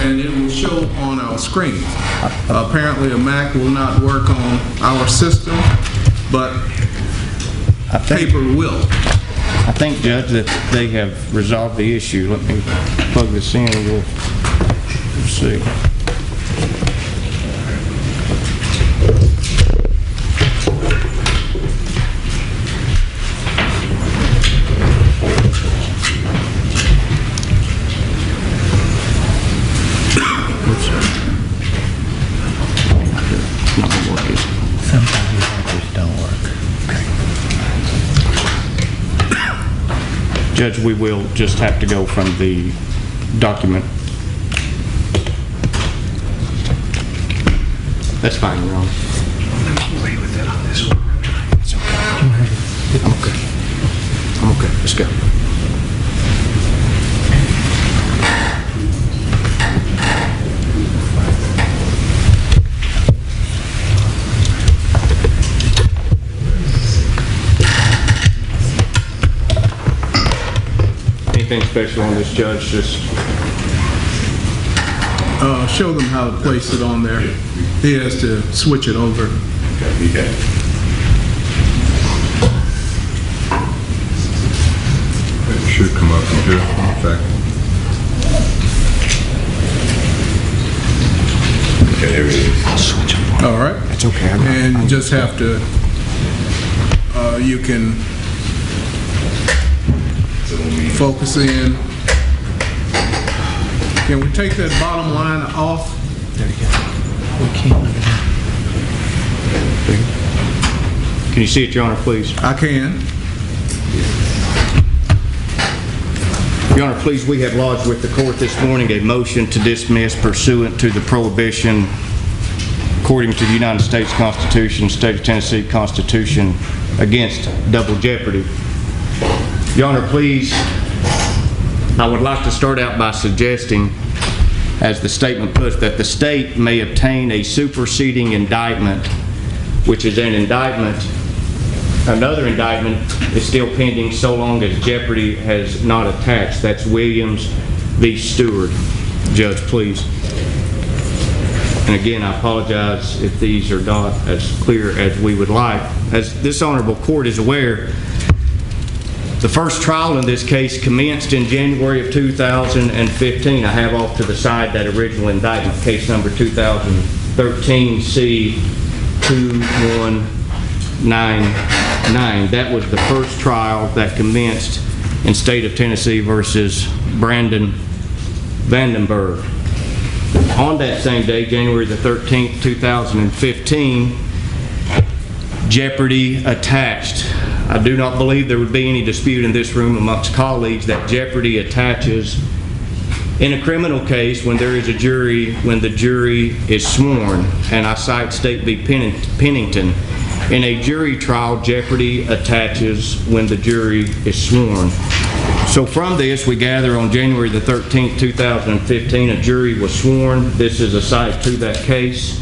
and it will show on our screen. Apparently a Mac will not work on our system, but paper will. I think, Judge, that they have resolved the issue. Let me plug this in and we'll see. Sometimes these answers don't work. Judge, we will just have to go from the document. That's fine, Your Honor. Wait with that on this one. It's okay. I'm okay. I'm okay. Let's go. Anything special on this, Judge? Just Show them how to place it on there. He has to switch it over. Okay. It should come up from here, in fact. Okay, there it is. All right. That's okay. And you just have to, you can focus in. Can we take that bottom line off? There you go. We can't. Can you see it, Your Honor, please? I can. Your Honor, please, we have lodged with the court this morning a motion to dismiss pursuant to the prohibition according to the United States Constitution, State of Tennessee Constitution, against double jeopardy. Your Honor, please, I would like to start out by suggesting, as the statement puts, that the state may obtain a superseding indictment, which is an indictment. Another indictment is still pending so long as jeopardy has not attached. That's Williams v. Stewart. Judge, please. And again, I apologize if these are not as clear as we would like. As this honorable court is aware, the first trial in this case commenced in January of 2015. I have off to the side that original indictment, case number 2013 C2199. That was the first trial that commenced in State of Tennessee versus Vandenburg. On that same day, January the 13th, 2015, jeopardy attached. I do not believe there would be any dispute in this room amongst colleagues that jeopardy attaches in a criminal case when there is a jury, when the jury is sworn. And I cite State v. Pennington. In a jury trial, jeopardy attaches when the jury is sworn. So from this, we gather on January the 13th, 2015, a jury was sworn. This is a cite to that case.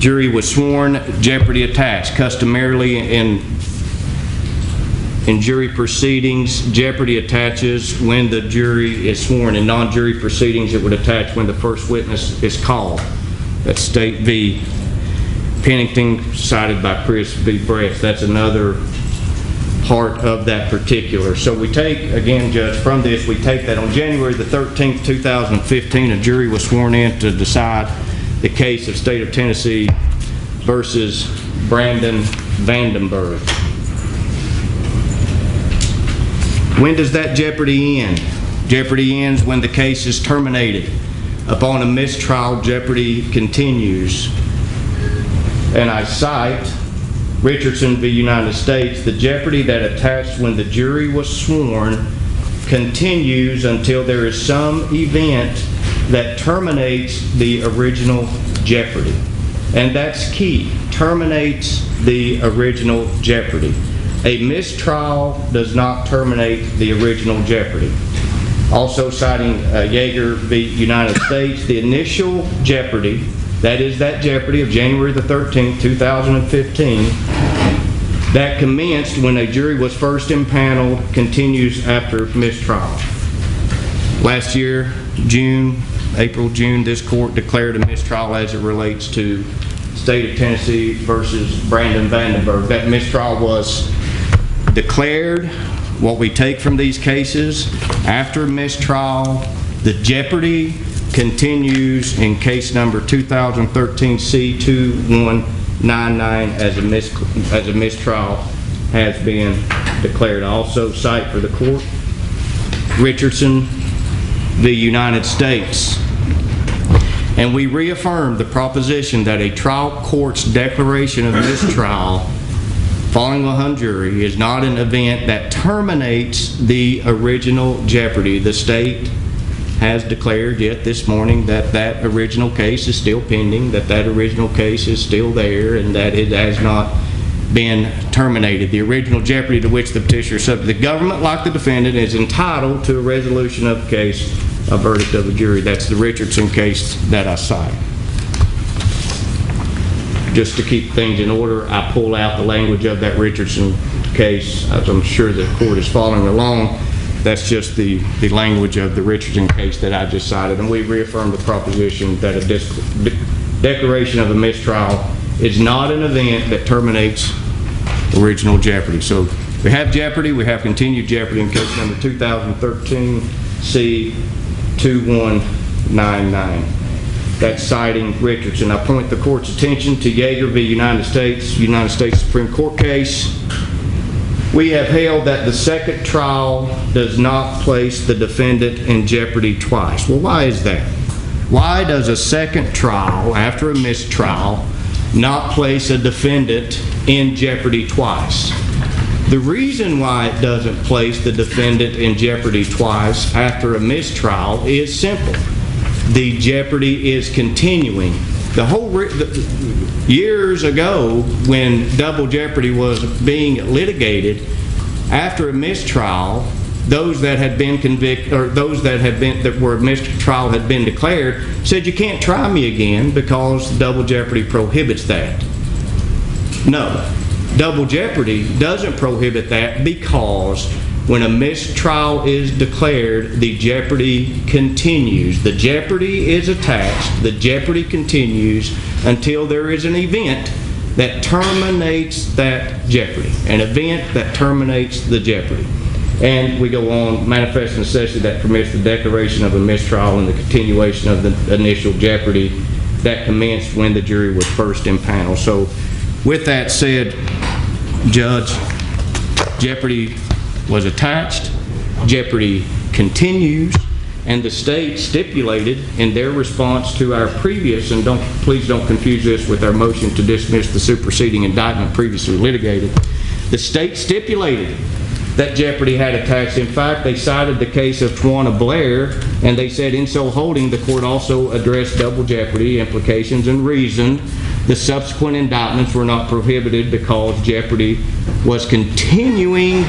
Jury was sworn, jeopardy attached. Customarily in jury proceedings, jeopardy attaches when the jury is sworn. In non-jury proceedings, it would attach when the first witness is called. That's State v. Pennington, cited by Chris v. Brett. That's another part of that particular. So we take, again, Judge, from this, we take that on January the 13th, 2015, a jury was sworn in to decide the case of State of Tennessee versus Vandenburg. When does that jeopardy end? Jeopardy ends when the case is terminated. Upon a mistrial, jeopardy continues. And I cite Richardson v. United States, the jeopardy that attached when the jury was sworn continues until there is some event that terminates the original jeopardy. And that's key, terminates the original jeopardy. A mistrial does not terminate the original jeopardy. Also citing Yeager v. United States, the initial jeopardy, that is that jeopardy of January the 13th, 2015, that commenced when a jury was first impaneled, continues after mistrial. Last year, June June, this court declared a mistrial as it relates to State of Tennessee versus Vandenburg. That mistrial was declared. What we take from these cases, after a mistrial, the jeopardy continues in case number 2013 C2199 as a mistrial has been declared. I also cite for the court Richardson v. United States. And we reaffirm the proposition that a trial court's declaration of mistrial following a hung jury is not an event that terminates the original jeopardy. The state has declared yet this morning that that original case is still pending, that that original case is still there, and that it has not been terminated. The original jeopardy to which the petitioner is subject. The government, like the defendant, is entitled to a resolution of the case, a verdict of a jury. That's the Richardson case that I cite. Just to keep things in order, I pull out the language of that Richardson case, as I'm sure the court is following along. That's just the language of the Richardson case that I just cited, and we reaffirm the proposition that a declaration of a mistrial is not an event that terminates original jeopardy. So we have jeopardy, we have continued jeopardy in case number 2013 C2199. That's citing Richardson. I point the court's attention to Yeager v. United States Supreme Court case. We have held that the second trial does not place the defendant in jeopardy twice. Well, why is that? Why does a second trial, after a mistrial, not place a defendant in jeopardy twice? The reason why it doesn't place the defendant in jeopardy twice after a mistrial is simple. The jeopardy is continuing. The whole years ago, when double jeopardy was being litigated, after a mistrial, those that had been convicted, or those that were mistrial had been declared, said you can't try me again because double jeopardy prohibits that. No, double jeopardy doesn't prohibit that, because when a mistrial is declared, the jeopardy continues. The jeopardy is attached, the jeopardy continues until there is an event that terminates that jeopardy, an event that terminates the jeopardy. And we go on, manifest necessity that permits the declaration of a mistrial and the continuation of the initial jeopardy that commenced when the jury was first impaneled. So with that said, Judge, jeopardy was attached, jeopardy continues, and the state stipulated in their response to our previous, and please don't confuse this with our motion to dismiss the superseding indictment previously litigated, the state stipulated that jeopardy had attached. In fact, they cited the case of Tawana Blair, and they said in so holding, the court also addressed double jeopardy implications and reasoned the subsequent indictments were not prohibited because jeopardy was continuing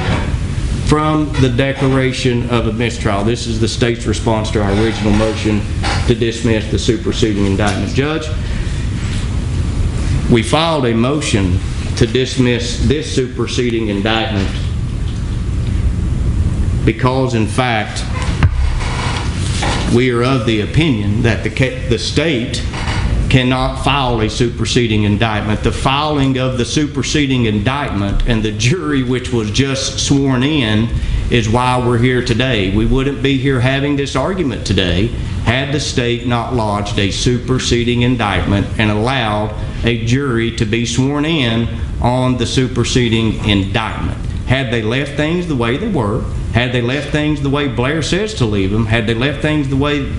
from the declaration of a mistrial. This is the state's response to our original motion to dismiss the superseding indictment. Judge, we filed a motion to dismiss this superseding indictment because, in fact, we are of the opinion that the state cannot file a superseding indictment. The filing of the superseding indictment and the jury which was just sworn in is why we're here today. We wouldn't be here having this argument today had the state not lodged a superseding indictment and allowed a jury to be sworn in on the superseding indictment. Had they left things the way they were, had they left things the way Blair says to leave them, had they left things the way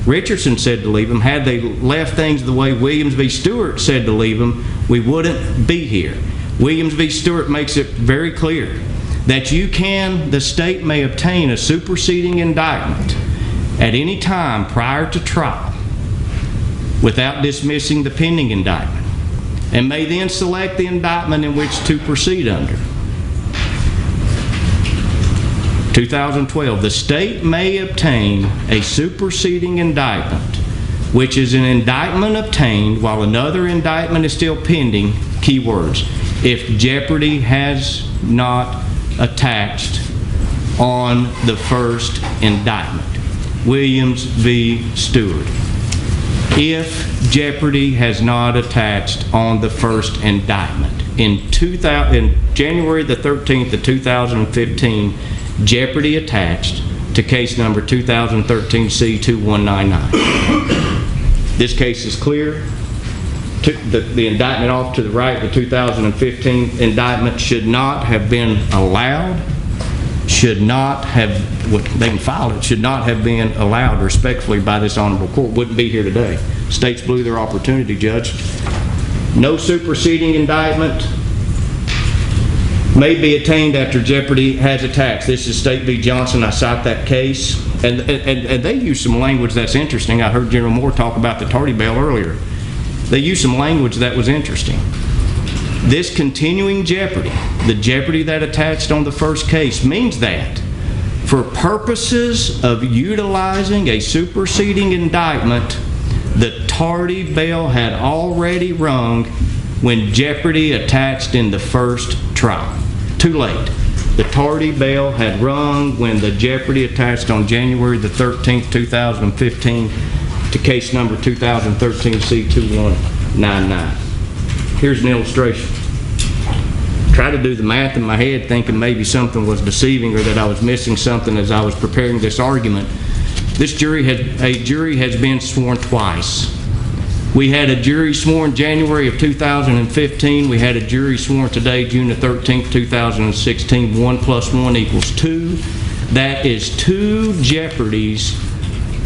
Richardson said to leave them, had they left things the way Williams v. Stewart said to leave them, we wouldn't be here. Williams v. Stewart makes it very clear that the state may obtain a superseding indictment at any time prior to trial without dismissing the pending indictment, and may then select the indictment in which to proceed under. 2012, the state may obtain a superseding indictment, which is an indictment obtained while another indictment is still pending, keywords, if jeopardy has not attached on the first indictment. Williams v. Stewart. If jeopardy has not attached on the first indictment, in January the 13th of 2015, jeopardy attached to case number 2013 C2199. This case is clear. The indictment off to the right, the 2015 indictment, should not have been allowed, should not have, they can file it, should not have been allowed respectfully by this honorable court. Wouldn't be here today. States blew their opportunity, Judge. No superseding indictment may be attained after jeopardy has attached. This is State v. Johnson. I cite that case. And they use some language that's interesting. I heard General Moore talk about the tardy bail earlier. They use some language that was interesting. This continuing jeopardy, the jeopardy that attached on the first case, means that for purposes of utilizing a superseding indictment, the tardy bail had already rung when jeopardy attached in the first trial. Too late. The tardy bail had rung when the jeopardy attached on January the 13th, 2015 to case number 2013 C2199. Here's an illustration. Try to do the math in my head thinking maybe something was deceiving or that I was missing something as I was preparing this argument. This jury has been sworn twice. We had a jury sworn January of 2015. We had a jury sworn today, June the 13th, 2016. 1 + 1 = 2. That is 2 jeopardies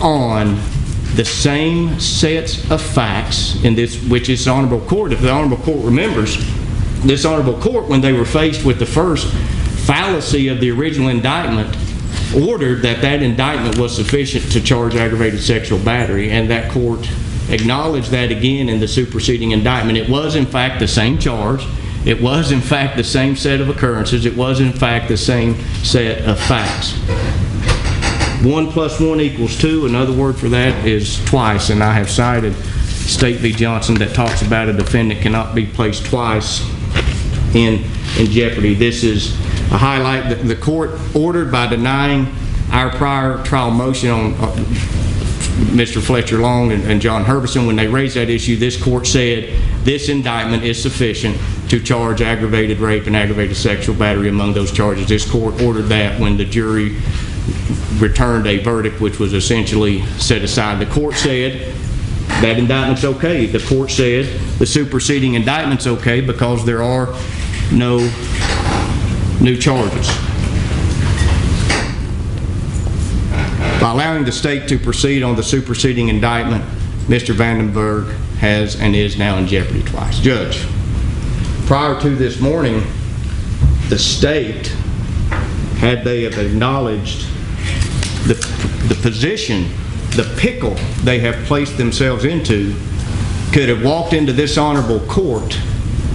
on the same sets of facts in this, which is the honorable court. If the honorable court remembers, this honorable court, when they were faced with the first fallacy of the original indictment, ordered that that indictment was sufficient to charge aggravated sexual battery, and that court acknowledged that again in the superseding indictment. It was in fact the same charge. It was in fact the same set of occurrences. It was in fact the same set of facts. 1 + 1 = 2. Another word for that is twice, and I have cited State v. Johnson that talks about a defendant cannot be placed twice in jeopardy. This is a highlight that the court ordered by denying our prior trial motion on Mr. Fletcher Long and John Herbison. When they raised that issue, this court said this indictment is sufficient to charge aggravated rape and aggravated sexual battery among those charges. This court ordered that when the jury returned a verdict which was essentially set aside. The court said that indictment's okay. The court said the superseding indictment's okay because there are no new charges. By allowing the state to proceed on the superseding indictment, Mr. Vandenburg has and is now in jeopardy twice. Judge, prior to this morning, the state, had they have acknowledged the position, the pickle they have placed themselves into, could have walked into this honorable court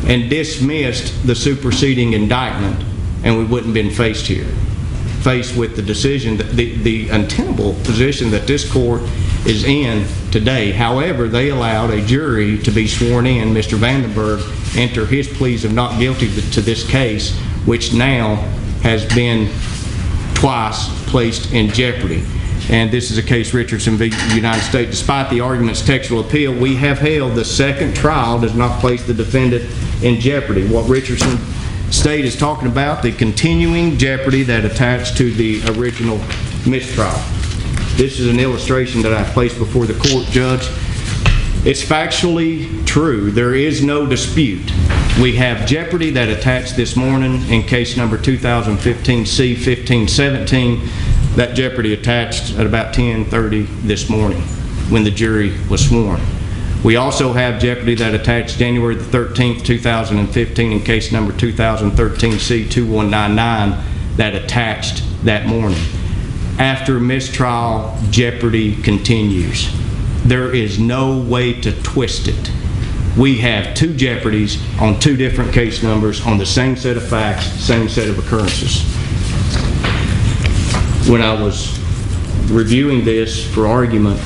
and dismissed the superseding indictment, and we wouldn't have been faced with the decision, the untenable position that this court is in today. However, they allowed a jury to be sworn in. Mr. Vandenburg enter his pleas of not guilty to this case, which now has been twice placed in jeopardy. And this is a case Richardson v. United States. Despite the argument's textual appeal, we have held the second trial does not place the defendant in jeopardy. What Richardson State is talking about, the continuing jeopardy that attached to the original mistrial. This is an illustration that I placed before the court, Judge. It's factually true. There is no dispute. We have jeopardy that attached this morning in case number 2015 C-1517. That jeopardy attached at about 10:30 this morning when the jury was sworn. We also have jeopardy that attached January the 13th, 2015 in case number 2013 C-2199 that attached that morning. After mistrial, jeopardy continues. There is no way to twist it. We have 2 jeopardies on 2 different case numbers on the same set of facts, same set of occurrences. When I was reviewing this for argument,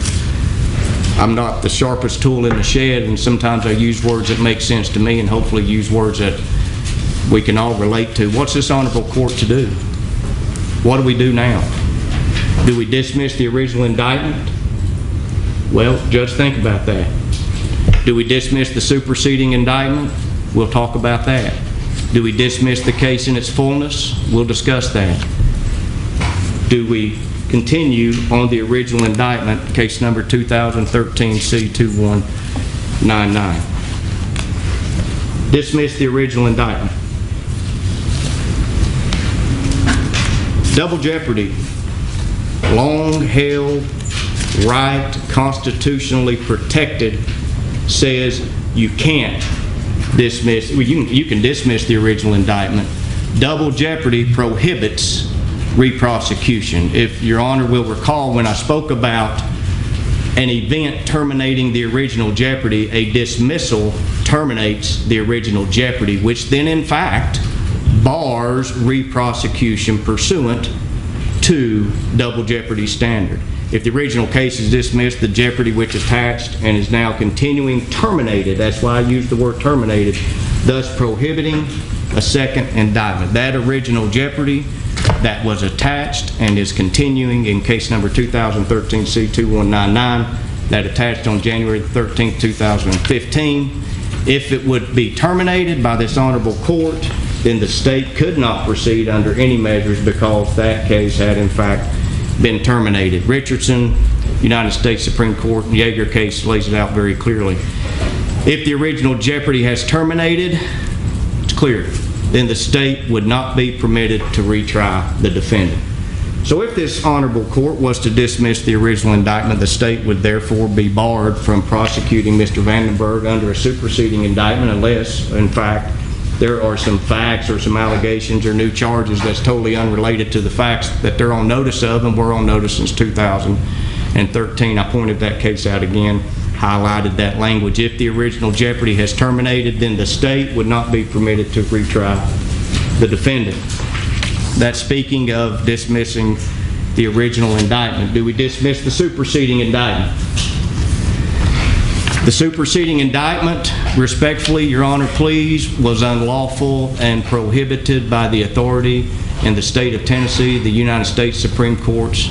I'm not the sharpest tool in the shed, and sometimes I use words that make sense to me and hopefully use words that we can all relate to. What's this honorable court to do? What do we do now? Do we dismiss the original indictment? Well, Judge, think about that. Do we dismiss the superseding indictment? We'll talk about that. Do we dismiss the case in its fullness? We'll discuss that. Do we continue on the original indictment, case number 2013 C2199? Dismiss the original indictment. Double jeopardy, long-held right, constitutionally protected, says you can't dismiss, well, you can dismiss the original indictment. Double jeopardy prohibits re-prosecution. If Your Honor will recall, when I spoke about an event terminating the original jeopardy, a dismissal terminates the original jeopardy, which then in fact bars re-prosecution pursuant to double jeopardy standard. If the original case is dismissed, the jeopardy which attached and is now continuing terminated, that's why I use the word terminated, thus prohibiting a second indictment. That original jeopardy that was attached and is continuing in case number 2013 C2199, that attached on January 13, 2015, if it would be terminated by this honorable court, then the state could not proceed under any measures because that case had in fact been terminated. Richardson, United States Supreme Court, and Yeager case lays it out very clearly. If the original jeopardy has terminated, it's clear, then the state would not be permitted to retry the defendant. So if this honorable court was to dismiss the original indictment, the state would therefore be barred from prosecuting Mr. Vandenburg under a superseding indictment unless, in fact, there are some facts or some allegations or new charges that's totally unrelated to the facts that they're on notice of, and we're on notice since 2013. I pointed that case out again, highlighted that language. If the original jeopardy has terminated, then the state would not be permitted to retry the defendant. That's speaking of dismissing the original indictment. Do we dismiss the superseding indictment? The superseding indictment, respectfully, Your Honor, please, was unlawful and prohibited by the authority in the state of Tennessee, the United States Supreme Courts,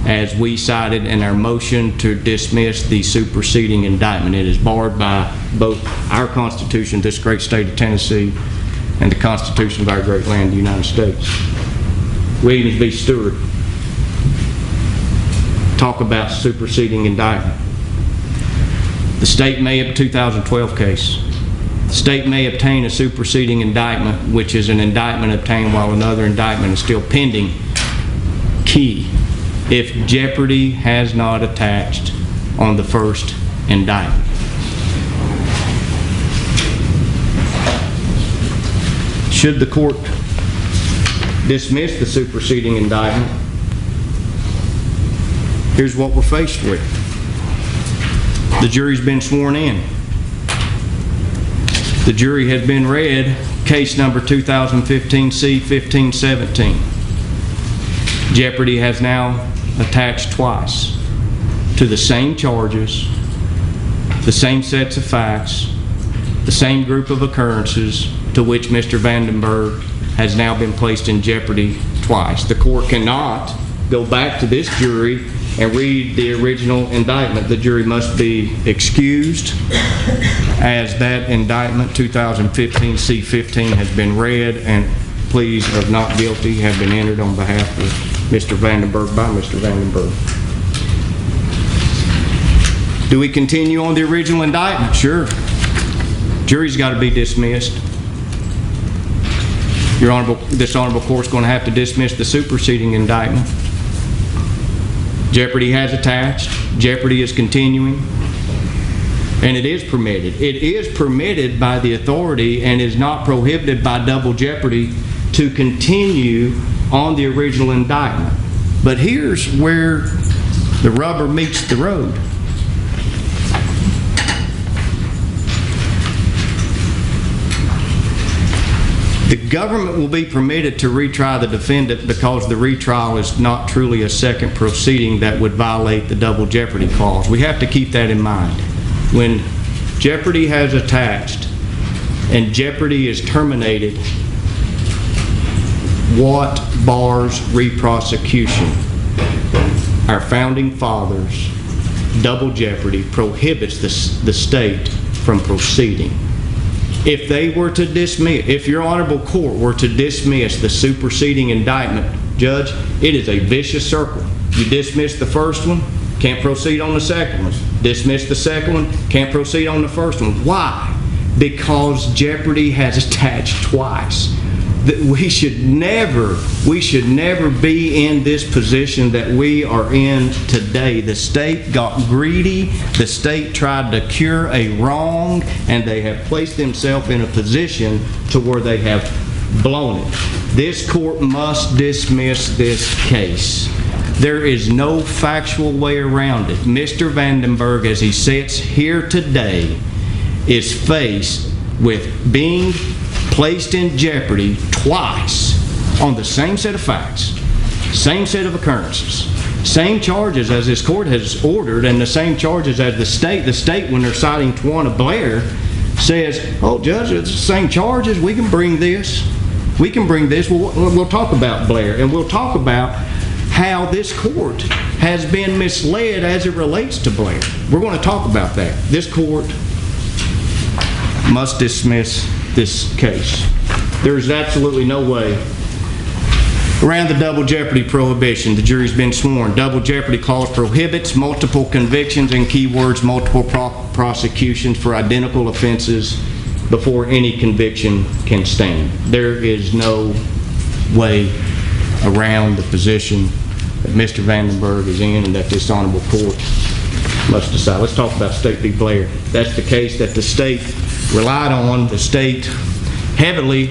as we cited in our motion to dismiss the superseding indictment. It is barred by both our Constitution, this great state of Tennessee, and the Constitution of our great land, the United States. Williams v. Stewart. Talk about superseding indictment. The state may, have 2012 case, the state may obtain a superseding indictment, which is an indictment obtained while another indictment is still pending. Key, if jeopardy has not attached on the first indictment. Should the court dismiss the superseding indictment, here's what we're faced with. The jury's been sworn in. The jury has been read case number 2015 C1517. Jeopardy has now attached twice to the same charges, the same sets of facts, the same group of occurrences to which Mr. Vandenburg has now been placed in jeopardy twice. The court cannot go back to this jury and read the original indictment. The jury must be excused as that indictment 2015 C15 has been read and pleas of not guilty have been entered on behalf of Mr. Vandenburg by Mr. Vandenburg. Do we continue on the original indictment? Sure. Jury's got to be dismissed. Your Honorable, this honorable court's going to have to dismiss the superseding indictment. Jeopardy has attached. Jeopardy is continuing. And it is permitted. It is permitted by the authority and is not prohibited by double jeopardy to continue on the original indictment. But here's where the rubber meets the road. The government will be permitted to retry the defendant because the retrial is not truly a second proceeding that would violate the double jeopardy clause. We have to keep that in mind. When jeopardy has attached and jeopardy is terminated, what bars re-prosecution? our founding fathers, double jeopardy prohibits the state from proceeding. If they were to dismiss, if your honorable court were to dismiss the superseding indictment, Judge, it is a vicious circle. You dismiss the first one, can't proceed on the second one. Dismiss the second one, can't proceed on the first one. Why? Because jeopardy has attached twice. We should never be in this position that we are in today. The state got greedy, the state tried to cure a wrong, and they have placed themselves in a position to where they have blown it. This court must dismiss this case. There is no factual way around it. Mr. Vandenburg, as he sits here today, is faced with being placed in jeopardy twice on the same set of facts, same set of occurrences, same charges as this court has ordered, and the same charges as the state. The state, when they're citing Tawana Blair, says, oh, Judge, it's the same charges. We can bring this. We can bring this. We'll talk about Blair, and we'll talk about how this court has been misled as it relates to Blair. We're going to talk about that. This court must dismiss this case. There is absolutely no way around the double jeopardy prohibition. The jury's been sworn. Double jeopardy clause prohibits multiple convictions, and keywords, multiple prosecutions for identical offenses before any conviction can stand. There is no way around the position that Mr. Vandenburg is in and that this honorable court must decide. Let's talk about State v. Blair. That's the case that the state relied on, the state heavily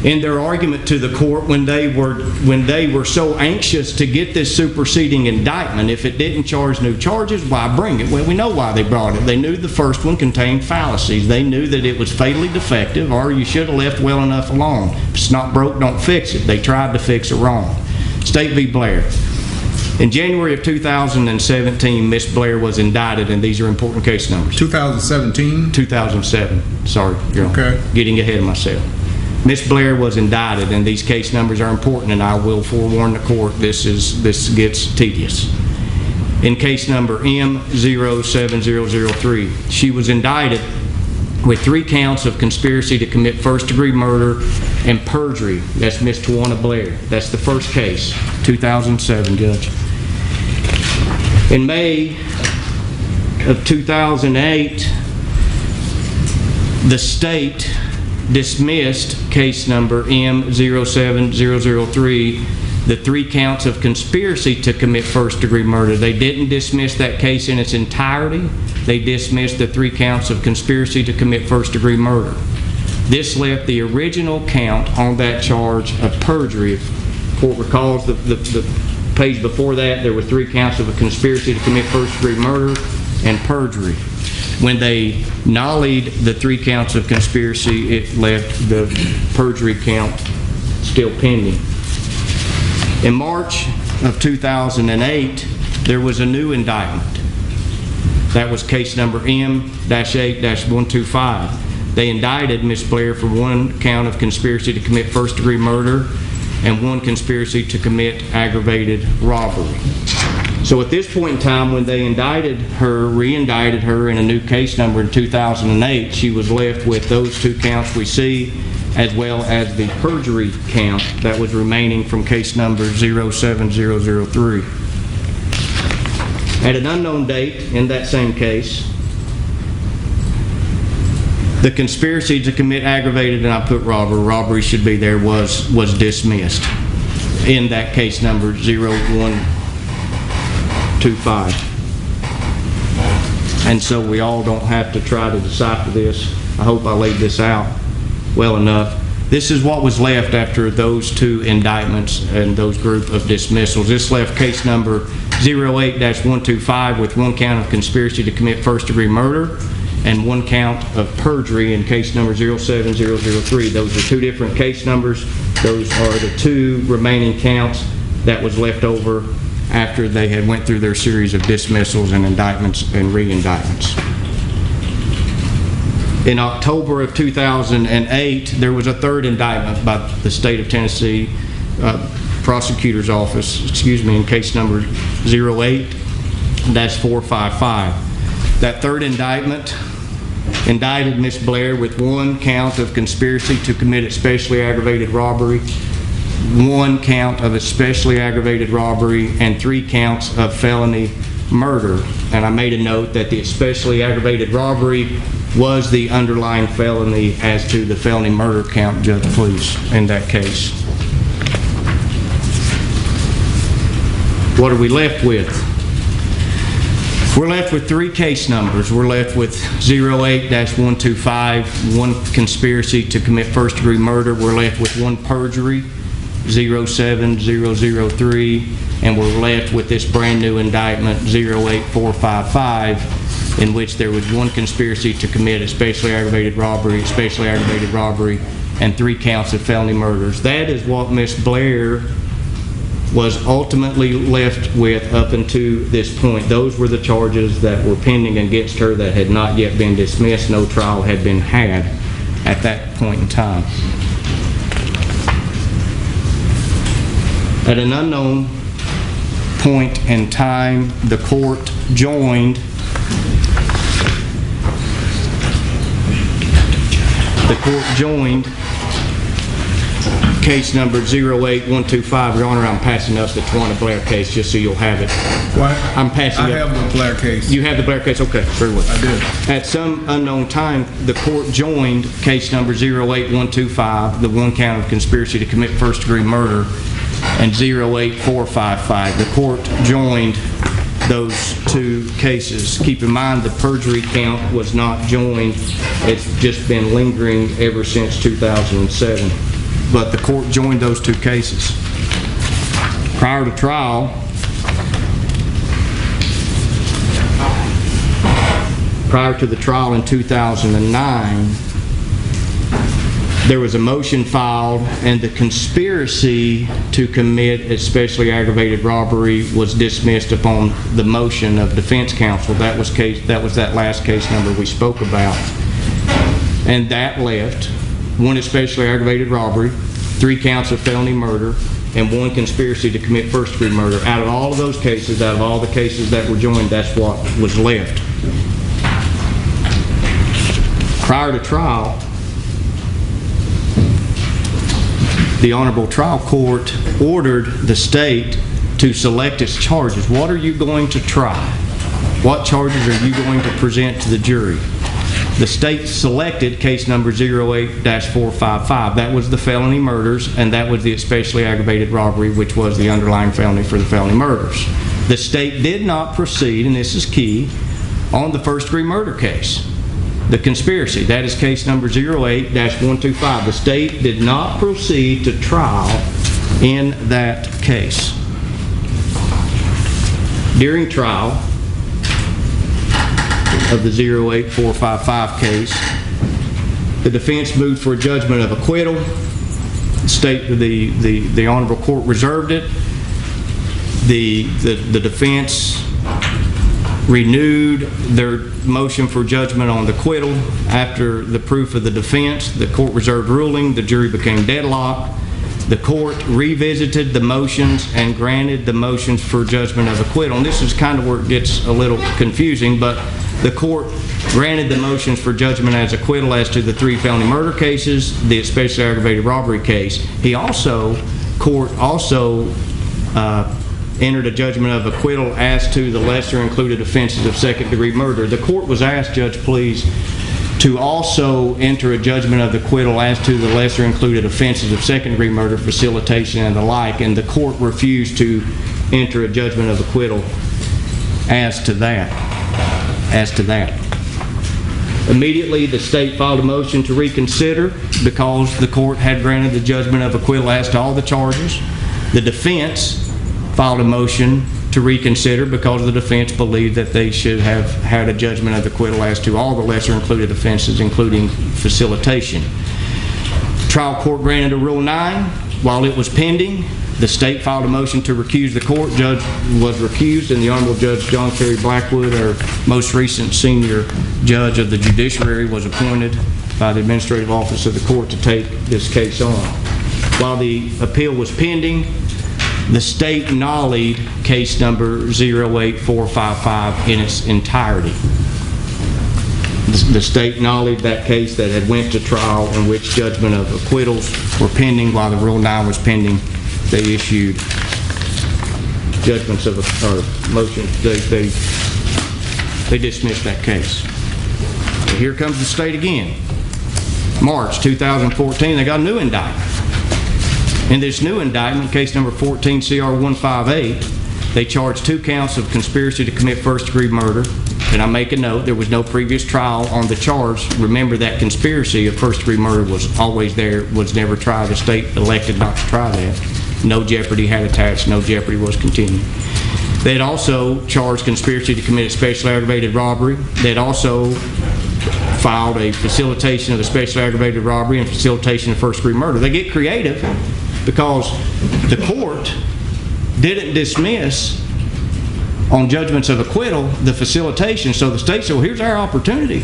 in their argument to the court when they were so anxious to get this superseding indictment. If it didn't charge new charges, why bring it? Well, we know why they brought it. They knew the first one contained fallacies. They knew that it was fatally defective, or you should have left well enough alone. If it's not broke, don't fix it. They tried to fix it wrong. State v. Blair. In January of 2017, Miss Blair was indicted, and these are important case numbers. 2017? 2007. Sorry, you're Okay. getting ahead of myself. Miss Blair was indicted, and these case numbers are important, and I will forewarn the court this gets tedious. In case number M07003, she was indicted with 3 counts of conspiracy to commit first-degree murder and perjury. That's Miss Tawana Blair. That's the first case, 2007, Judge. In May of 2008, the state dismissed case number M07003, the 3 counts of conspiracy to commit first-degree murder. They didn't dismiss that case in its entirety. They dismissed the 3 counts of conspiracy to commit first-degree murder. This left the original count on that charge of perjury. If the court recalls the page before that, there were 3 counts of a conspiracy to commit first-degree murder and perjury. When they nollied the 3 counts of conspiracy, it left the perjury count still pending. In March of 2008, there was a new indictment. That was case number M-8-125. They indicted Miss Blair for 1 count of conspiracy to commit first-degree murder and 1 conspiracy to commit aggravated robbery. So at this point in time, when they indicted her, re-indicted her in a new case number in 2008, she was left with those 2 counts we see, as well as the perjury count that was remaining from case number 07003. At an unknown date in that same case, the conspiracy to commit aggravated, and I put robbery should be there, was dismissed in that case number 0125. And so we all don't have to try to decipher this. I hope I laid this out well enough. This is what was left after those 2 indictments and those group of dismissals. This left case number 08-125 with 1 count of conspiracy to commit first-degree murder and 1 count of perjury in case number 07003. Those are 2 different case numbers. Those are the 2 remaining counts that was left over after they had went through their series of dismissals and indictments and re-indictments. In October of 2008, there was a 3rd indictment by the state of Tennessee Prosecutor's Office, in case number 08-455. That third indictment indicted Ms. Blair with 1 count of conspiracy to commit especially aggravated robbery, 1 count of especially aggravated robbery, and 3 counts of felony murder. And I made a note that the especially aggravated robbery was the underlying felony as to the felony murder count, Judge, please, in that case. What are we left with? We're left with 3 case numbers. We're left with 08-125, 1 conspiracy to commit first-degree murder. We're left with 1 perjury, 07003, and we're left with this brand new indictment, 08455, in which there was 1 conspiracy to commit especially aggravated robbery, and 3 counts of felony murders. That is what Ms. Blair was ultimately left with up until this point. Those were the charges that were pending against her that had not yet been dismissed. No trial had been had at that point in time. At an unknown point in time, the court joined case number 08125. Your Honor, I'm passing up the Tawana Blair case just so you'll have it. What? I'm passing I up. have the Blair case. You have the Blair case? Okay, very well. I do. At some unknown time, the court joined case number 08125, the 1 count of conspiracy to commit first-degree murder, and 08455. The court joined those 2 cases. Keep in mind the perjury count was not joined. It's just been lingering ever since 2007. But the court joined those 2 cases. Prior to trial, prior to the trial in 2009, there was a motion filed, and the conspiracy to commit especially aggravated robbery was dismissed upon the motion of defense counsel. That was that last case number we spoke about. And that left 1 especially aggravated robbery, 3 counts of felony murder, and 1 conspiracy to commit first-degree murder. Out of all of those cases, out of all the cases that were joined, that's what was left. Prior to trial, the Honorable Trial Court ordered the state to select its charges. What are you going to try? What charges are you going to present to the jury? The state selected case number 08-455. That was the felony murders, and that was the especially aggravated robbery, which was the underlying felony for the felony murders. The state did not proceed, and this is key, on the first-degree murder case. The conspiracy, that is case number 08-125. The state did not proceed to trial in that case. During trial of the 08455 case, the defense moved for a judgment of acquittal. The Honorable Court reserved it. The defense renewed their motion for judgment on the acquittal after the proof of the defense. The court reserved ruling. The jury became deadlocked. The court revisited the motions and granted the motions for judgment of acquittal. And this is kind of where it gets a little confusing, but the court granted the motions for judgment as acquittal as to the 3 felony murder cases, the especially aggravated robbery case. Court also entered a judgment of acquittal as to the lesser included offenses of second-degree murder. The court was asked, Judge, please, to also enter a judgment of acquittal as to the lesser included offenses of second-degree murder, facilitation, and the like, and the court refused to enter a judgment of acquittal as to that. Immediately, the state filed a motion to reconsider because the court had granted the judgment of acquittal as to all the charges. The defense filed a motion to reconsider because the defense believed that they should have had a judgment of acquittal as to all the lesser included offenses, including facilitation. Trial court granted a Rule 9. While it was pending, the state filed a motion to recuse the court. Judge was recused, and the Honorable Judge John Kerry Blackwood, our most recent senior judge of the judiciary, was appointed by the administrative office of the court to take this case on. While the appeal was pending, The state nollied case number 08455 in its entirety. The state nollied that case that had went to trial in which judgment of acquittals were pending while the Rule 9 was pending. They issued judgments of, or motions, they dismissed that case. So here comes the state again. March 2014, they got a new indictment. In this new indictment, case number 14 CR 158, they charged 2 counts of conspiracy to commit first-degree murder. And I make a note, there was no previous trial on the charge. Remember that conspiracy of first-degree murder was always there, was never tried. The state elected not to try that. No jeopardy had attached, no jeopardy was continued. They had also charged conspiracy to commit a special aggravated robbery. They had also filed a facilitation of the special aggravated robbery and facilitation of first-degree murder. They get creative because the court didn't dismiss on judgments of acquittal the facilitation. So the state said, well, here's our opportunity.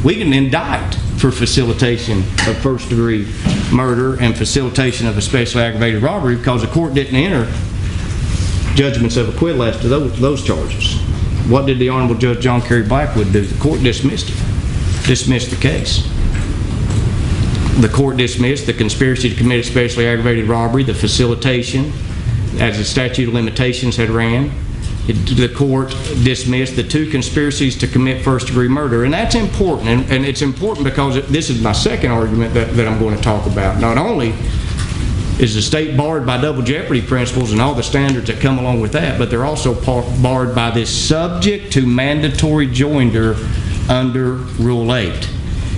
We can indict for facilitation of first-degree murder and facilitation of a special aggravated robbery because the court didn't enter judgments of acquittal as to those charges. What did the Honorable Judge John Cory Batey do? The court dismissed it. Dismissed the case. The court dismissed the conspiracy to commit a specially aggravated robbery, the facilitation, as the statute of limitations had ran. The court dismissed the 2 conspiracies to commit first-degree murder. And that's important, and it's important because this is my second argument that I'm going to talk about. Not only is the state barred by double jeopardy principles and all the standards that come along with that, but they're also barred by this subject to mandatory joinder under Rule 8.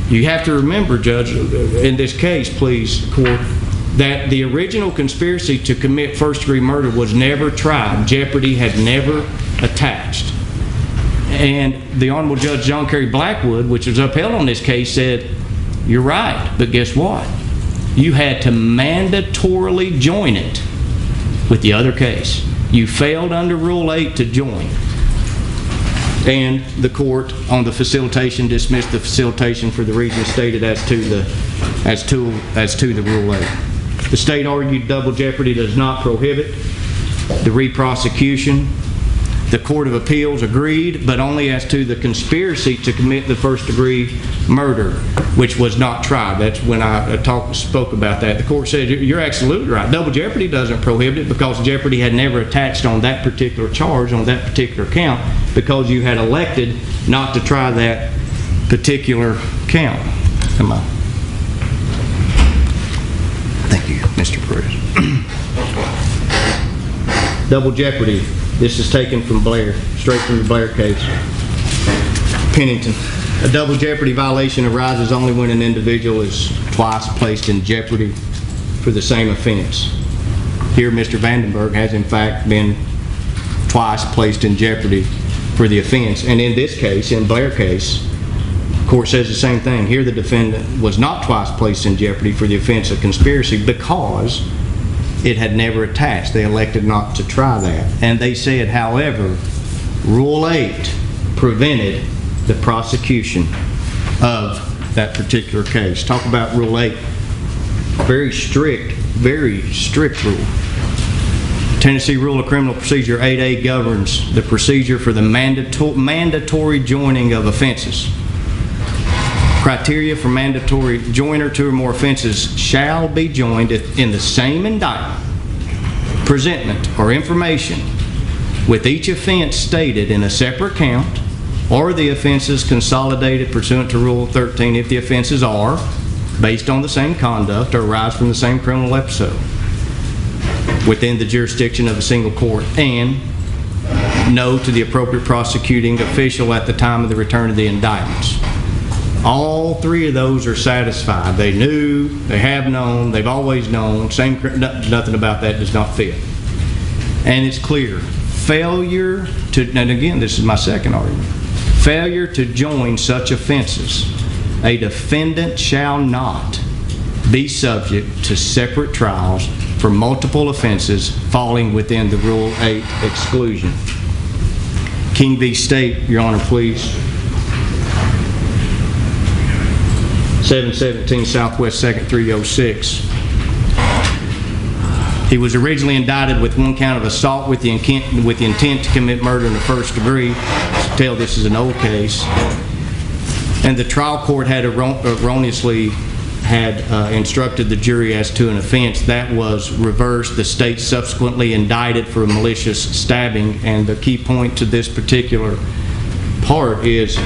You have to remember, Judge, in this case, please, court, that the original conspiracy to commit first-degree murder was never tried. Jeopardy had never attached. And the Honorable Judge John Cory Batey, which was upheld on this case, said, you're right, but guess what? You had to mandatorily join it with the other case. You failed under Rule 8 to join. And the court on the facilitation dismissed the facilitation for the reasons stated as to the Rule 8. The state argued double jeopardy does not prohibit the re-prosecution. The Court of Appeals agreed, but only as to the conspiracy to commit the first-degree murder, which was not tried. That's when I spoke about that. The court said, you're absolutely right. Double jeopardy doesn't prohibit it because jeopardy had never attached on that particular charge, on that particular count, because you had elected not to try that particular count. Come on. Thank you, Mr. Perez. Double jeopardy. This is taken from Blair, straight from the Blair case. Pennington. A double jeopardy violation arises only when an individual is twice placed in jeopardy for the same offense. Here, Mr. Vandenburg has in fact been twice placed in jeopardy for the offense. And in this case, in Blair case, the court says the same thing. Here, the defendant was not twice placed in jeopardy for the offense of conspiracy because it had never attached. They elected not to try that. And they said, however, Rule 8 prevented the prosecution of that particular case. Talk about Rule 8. Very strict rule. Tennessee Rule of Criminal Procedure 8A governs the procedure for the mandatory joining of offenses. Criteria for mandatory joiner, 2 or more offenses shall be joined in the same indictment, presentment, or information with each offense stated in a separate count or the offenses consolidated pursuant to Rule 13 if the offenses are based on the same conduct or arise from the same criminal episode within the jurisdiction of a single court, and no to the appropriate prosecuting official at the time of the return of the indictments. All 3 of those are satisfied. They knew, they have known, they've always known. Nothing about that does not fit. And it's clear. Failure to, and again, this is my second argument, failure to join such offenses, a defendant shall not be subject to separate trials for multiple offenses falling within the Rule 8 exclusion. King v. State, Your Honor, please. 717 Southwest 2nd 306. He was originally indicted with one count of assault with the intent to commit murder in the first degree. Tell this is an old case. And the trial court had erroneously instructed the jury as to an offense. That was reversed. The state subsequently indicted for a malicious stabbing, and the key point to this particular part is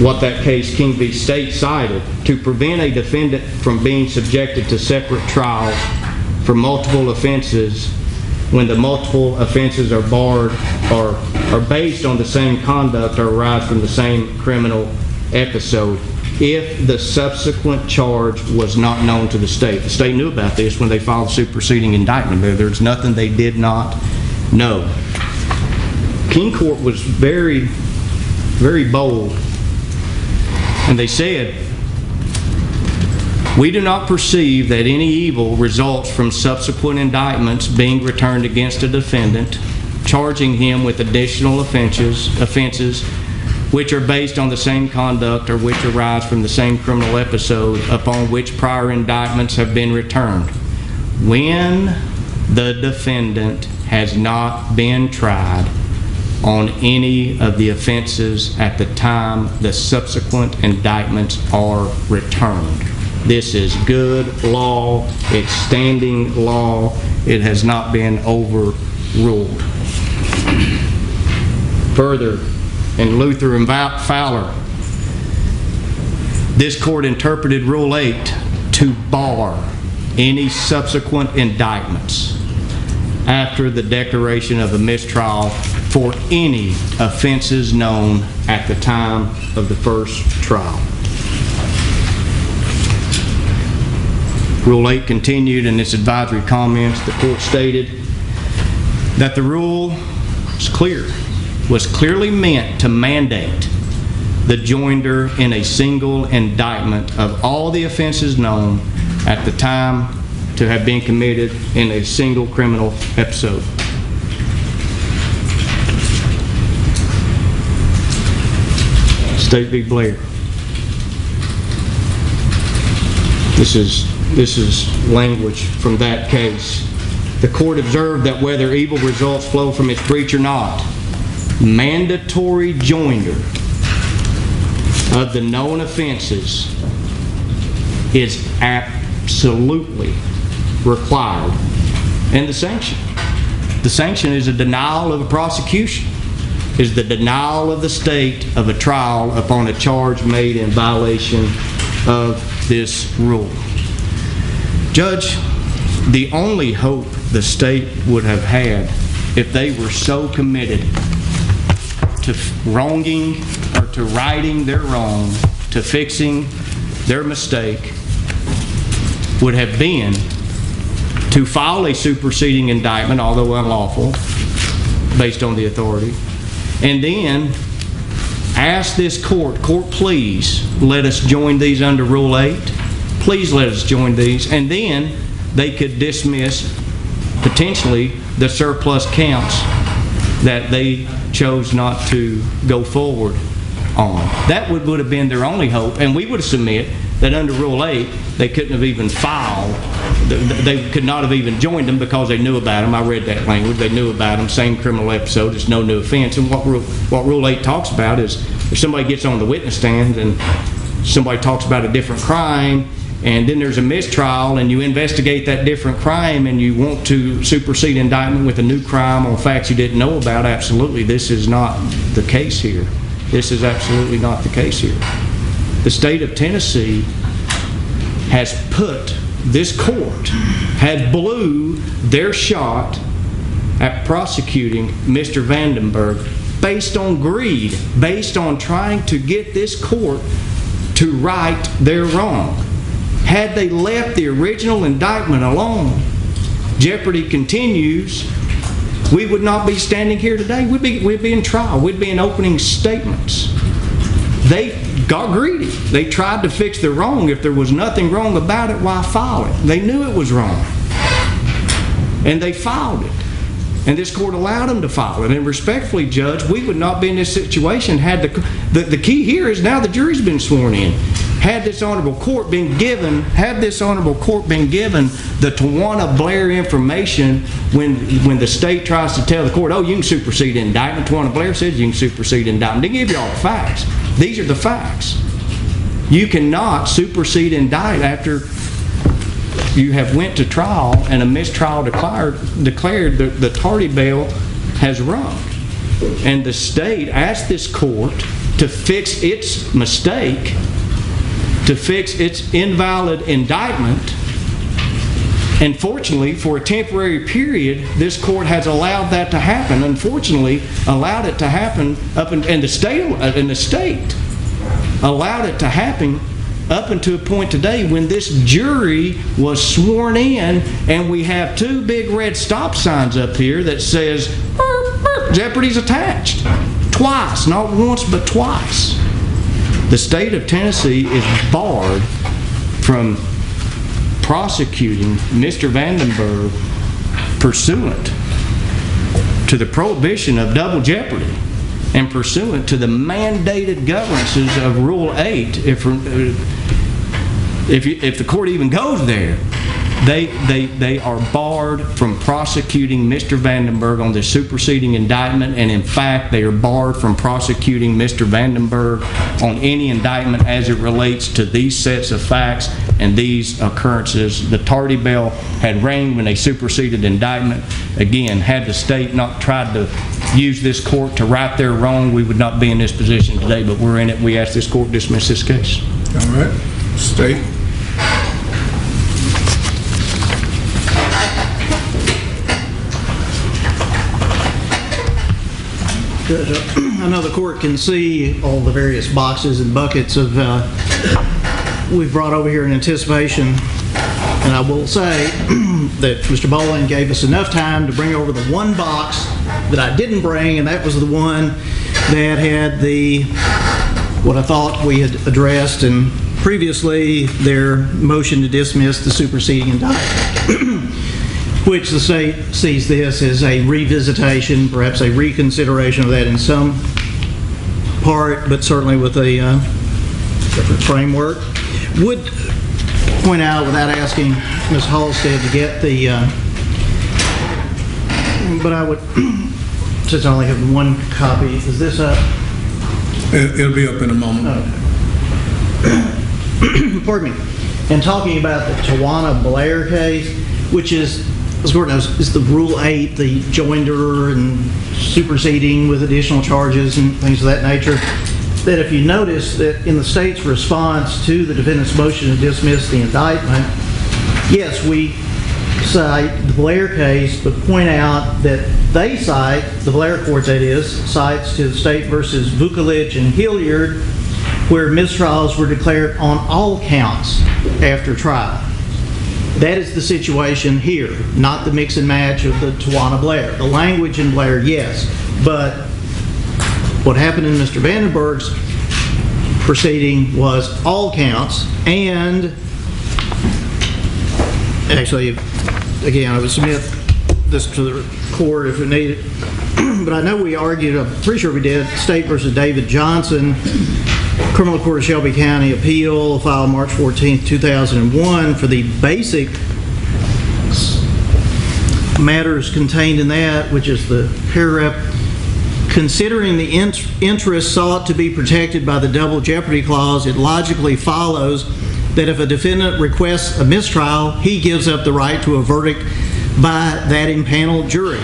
what that case, King v. State, cited. To prevent a defendant from being subjected to separate trials for multiple offenses when the multiple offenses are barred or are based on the same conduct or arise from the same criminal episode, if the subsequent charge was not known to the state. The state knew about this when they filed superseding indictment. There's nothing they did not know. King Court was very, very bold, and they said, "We do not perceive that any evil results from subsequent indictments being returned against a defendant, charging him with additional offenses which are based on the same conduct or which arise from the same criminal episode upon which prior indictments have been returned, when the defendant has not been tried on any of the offenses at the time the subsequent indictments are returned." This is good law. It's standing law. It has not been overruled. Further, in Luther and Fowler, this court interpreted Rule 8 to bar any subsequent indictments after the declaration of a mistrial for any offenses known at the time of the first trial. Rule 8 continued in its advisory comments. The court stated that the rule was clearly meant to mandate the joinder in a single indictment of all the offenses known at the time to have been committed in a single criminal episode. State v. Blair. This is language from that case. The court observed that whether evil results flow from its breach or not, mandatory joinder of the known offenses is absolutely required. And the sanction is a denial of a prosecution, is the denial of the state of a trial upon a charge made in violation of this rule. Judge, the only hope the state would have had if they were so committed to wronging or to righting their wrong, to fixing their mistake, would have been to file a superseding indictment, although unlawful, based on the authority, and then ask this court, please let us join these under Rule 8. Please let us join these. And then they could dismiss potentially the surplus counts that they chose not to go forward on. That would have been their only hope, and we would submit that under Rule 8 they couldn't have even filed, they could not have even joined them because they knew about them. I read that language. They knew about them, same criminal episode, it's no new offense. And what Rule 8 talks about is if somebody gets on the witness stand and somebody talks about a different crime, and then there's a mistrial, and you investigate that different crime, and you want to supersede indictment with a new crime on facts you didn't know about, absolutely, this is not the case here. This is absolutely not the case here. The state of Tennessee has put, this court had blew their shot at prosecuting Mr. Vandenburg based on greed, based on trying to get this court to right their wrong. Had they left the original indictment alone, jeopardy continues, we would not be standing here today. We'd be in trial. We'd be in opening statements. They got greedy. They tried to fix the wrong. If there was nothing wrong about it, why file it? They knew it was wrong, and they filed it. And this court allowed them to file it. And respectfully, Judge, we would not be in this situation had the key here is now the jury's been sworn in. had this honorable court been given the Tawana Blair information when the state tries to tell the court, oh, you can supersede indictment, Tawana Blair says you can supersede indictment. They give you all the facts. These are the facts. You cannot supersede indict after you have went to trial and a mistrial declared the tardy bail has run. And the state asked this court to fix its mistake, to fix its invalid indictment. And fortunately, for a temporary period, this court has allowed that to happen. Unfortunately, allowed it to happen and the state allowed it to happen up until a point today when this jury was sworn in, and we have two big red stop signs up here that says jeopardy's attached. Twice, not once but twice. The state of Tennessee is barred from prosecuting Mr. Vandenburg pursuant to the prohibition of double jeopardy and pursuant to the mandated governances of Rule 8. If the court even goes there, they are barred from prosecuting Mr. Vandenburg on the superseding indictment, and in fact, they are barred from prosecuting Mr. Vandenburg on any indictment as it relates to these sets of facts and these occurrences. The tardy bail had reigned when they superseded indictment. Again, had the state not tried to use this court to right their wrong, we would not be in this position today, but we're in it. We ask this court to dismiss this case. All right. State. Judge, I know the court can see all the various boxes and buckets of we've brought over here in anticipation, and I will say that Mr. Bowling gave us enough time to bring over the one box that I didn't bring, and that was the one that had what I thought we had addressed and previously their motion to dismiss the superseding indictment. Which the state sees this as a revisitation, perhaps a reconsideration of that in some part, but certainly with a different framework. Would point out, without asking Ms. Halstead to get the, but I would, since I only have one copy, is this up? It'll be up in a moment. Pardon me. And talking about the Tawana Blair case, which is, as the court knows, is the Rule 8, the joinder and superseding with additional charges and things of that nature, that if you notice that in the state's response to the defendant's motion to dismiss the indictment, yes, we cite the Blair case, but point out that they cite, the Blair court that is, cites to the state versus Vukolich and Hilliard, where mistrials were declared on all counts after trial. That is the situation here, not the mix and match of the Tawana Blair. The language in Blair, yes, but what happened in Mr. Vandenburg's proceeding was all counts, and actually, again, I would submit this to the court if it needed, but I know we argued, I'm pretty sure we did, State versus David Johnson, Criminal Court of Shelby County Appeal, filed March 14th, 2001, for the basic matters contained in that, which is the paragraph, considering the interests sought to be protected by the double jeopardy clause, it logically follows that if a defendant requests a mistrial, he gives up the right to a verdict by that impaneled jury.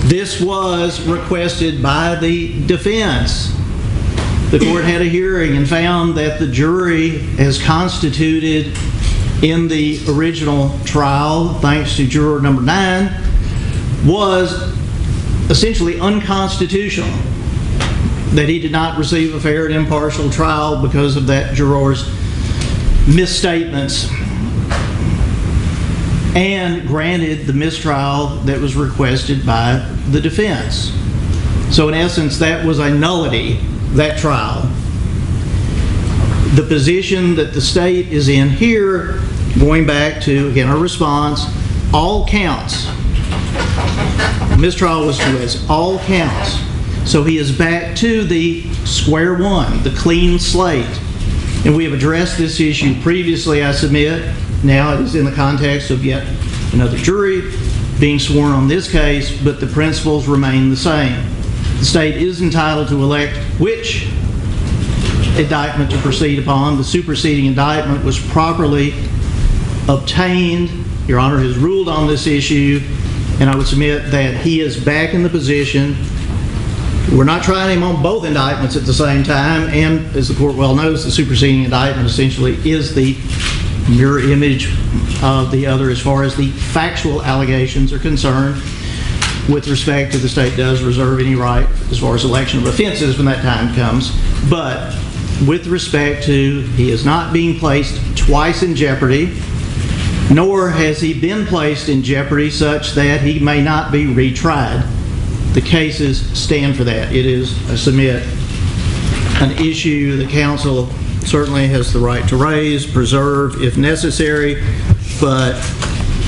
This was requested by the defense. The court had a hearing and found that the jury, as constituted in the original trial, thanks to juror number 9, was essentially unconstitutional, that he did not receive a fair and impartial trial because of that juror's misstatements, and granted the mistrial that was requested by the defense. So in essence, that was a nullity, that trial. The position that the state is in here, going back to, again, our response, all counts. Mistrial was to as all counts. So he is back to the square one, the clean slate. And we have addressed this issue previously, I submit. Now it is in the context of yet another jury being sworn on this case, but the principles remain the same. The state is entitled to elect which indictment to proceed upon. The superseding indictment was properly obtained. Your Honor has ruled on this issue, and I would submit that he is back in the position. We're not trying him on both indictments at the same time, and as the court well knows, the superseding indictment essentially is the mirror image of the other as far as the factual allegations are concerned. With respect to, the state does reserve any right as far as election of offenses when that time comes. But with respect to, he is not being placed twice in jeopardy, nor has he been placed in jeopardy such that he may not be retried. The cases stand for that. It is, I submit, an issue the council certainly has the right to raise, preserve if necessary, but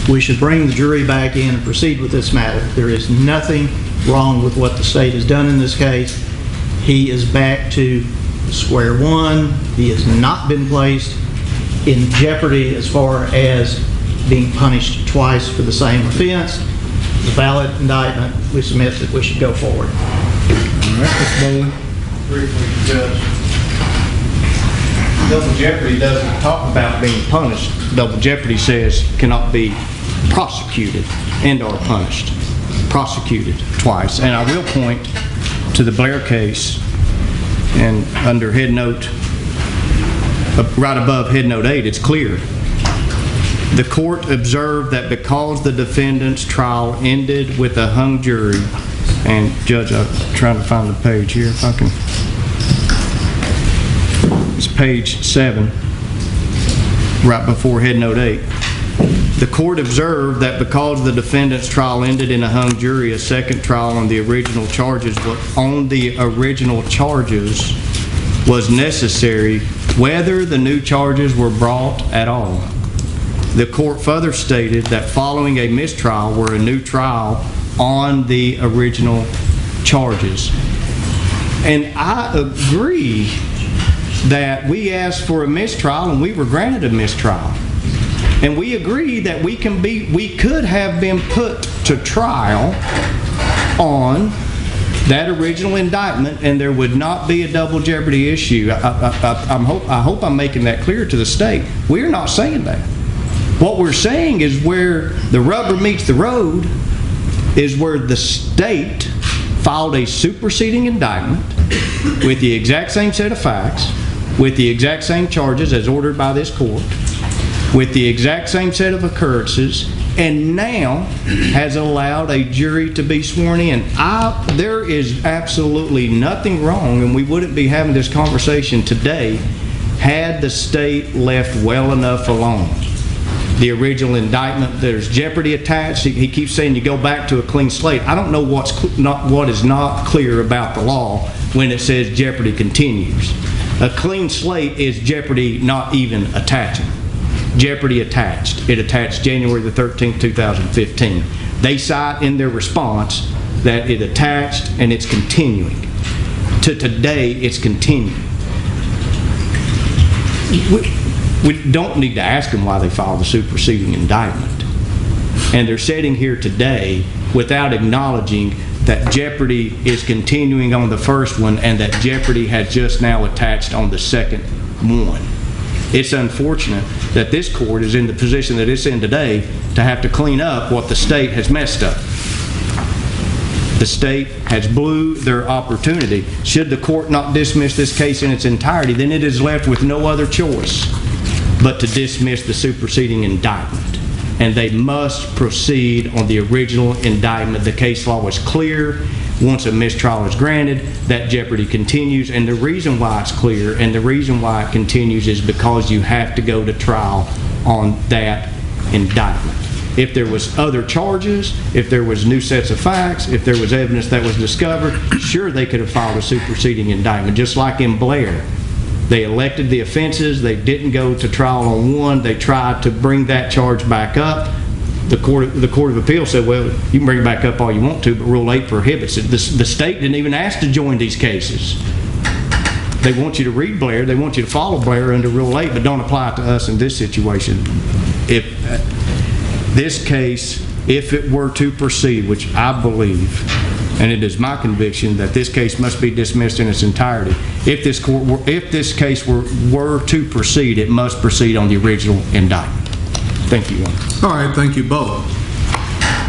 we should bring the jury back in and proceed with this matter. There is nothing wrong with what the state has done in this case. He is back to square one. He has not been placed in jeopardy as far as being punished twice for the same offense. The valid indictment, we submit that we should go forward. All right, Mr. Bowling. Briefly, Judge. Double jeopardy doesn't talk about being punished. Double jeopardy says cannot be prosecuted and or punished. Prosecuted twice. And I will point to the Blair case, and under head note, right above head note 8, it's clear. The court observed that because the defendant's trial ended with a hung jury, and Judge, I'm trying to find the page here if I can. It's page 7, right before head note 8. The court observed that because the defendant's trial ended in a hung jury, a second trial on the original charges was necessary, whether the new charges were brought at all. The court further stated that following a mistrial were a new trial on the original charges. And I agree that we asked for a mistrial and we were granted a mistrial. And we agree that we could have been put to trial on that original indictment and there would not be a double jeopardy issue. I hope I'm making that clear to the state. We're not saying that. What we're saying is where the rubber meets the road is where the state filed a superseding indictment with the exact same set of facts, with the exact same charges as ordered by this court, with the exact same set of occurrences, and now has allowed a jury to be sworn in. There is absolutely nothing wrong, and we wouldn't be having this conversation today had the state left well enough alone. The original indictment, there's jeopardy attached. He keeps saying you go back to a clean slate. I don't know what is not clear about the law when it says jeopardy continues. A clean slate is jeopardy not even attaching. Jeopardy attached. It attached January the 13th, 2015. They cite in their response that it attached and it's continuing. To today, it's continuing. We don't need to ask them why they filed the superseding indictment. And they're sitting here today without acknowledging that jeopardy is continuing on the first one and that jeopardy has just now attached on the second one. It's unfortunate that this court is in the position that it's in today to have to clean up what the state has messed up. The state has blew their opportunity. Should the court not dismiss this case in its entirety, then it is left with no other choice but to dismiss the superseding indictment. And they must proceed on the original indictment. The case law is clear. Once a mistrial is granted, that jeopardy continues. And the reason why it's clear and the reason why it continues is because you have to go to trial on that indictment. If there was other charges, if there was new sets of facts, if there was evidence that was discovered, sure, they could have filed a superseding indictment, just like in Blair. They elected the offenses. They didn't go to trial on one. They tried to bring that charge back up. The Court of Appeal said, well, you can bring it back up all you want to, but Rule 8 prohibits it. The state didn't even ask to join these cases. they want you to read Blair, they want you to follow Blair under Rule 8, but don't apply it to us in this situation. If this case, if it were to proceed, which I believe, and it is my conviction that this case must be dismissed in its entirety. If this case were to proceed, it must proceed on the original indictment. Thank you, Your Honor. All right, thank you both.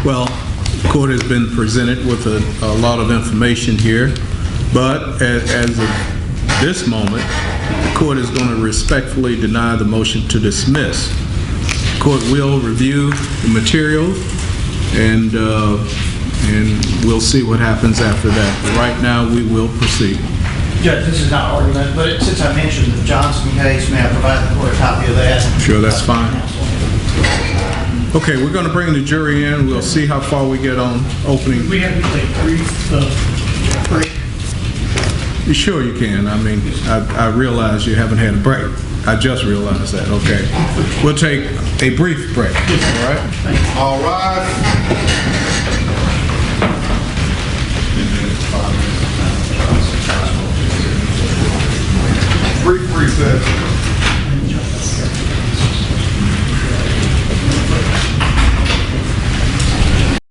Well, the court has been presented with a lot of information here, but as of this moment, the court is going to respectfully deny the motion to dismiss. The court will review the material, and we'll see what happens after that. But right now, we will proceed. Judge, this is not argument, but since I mentioned the Johnson case, may I provide the court a copy of that? Sure, that's fine. Okay, we're going to bring the jury in. We'll see how far we get on opening. We have to take break. You sure you can? I mean, I realize you haven't had a break. I just realized that. Okay. We'll take a brief break. All right? All right. Brief recess.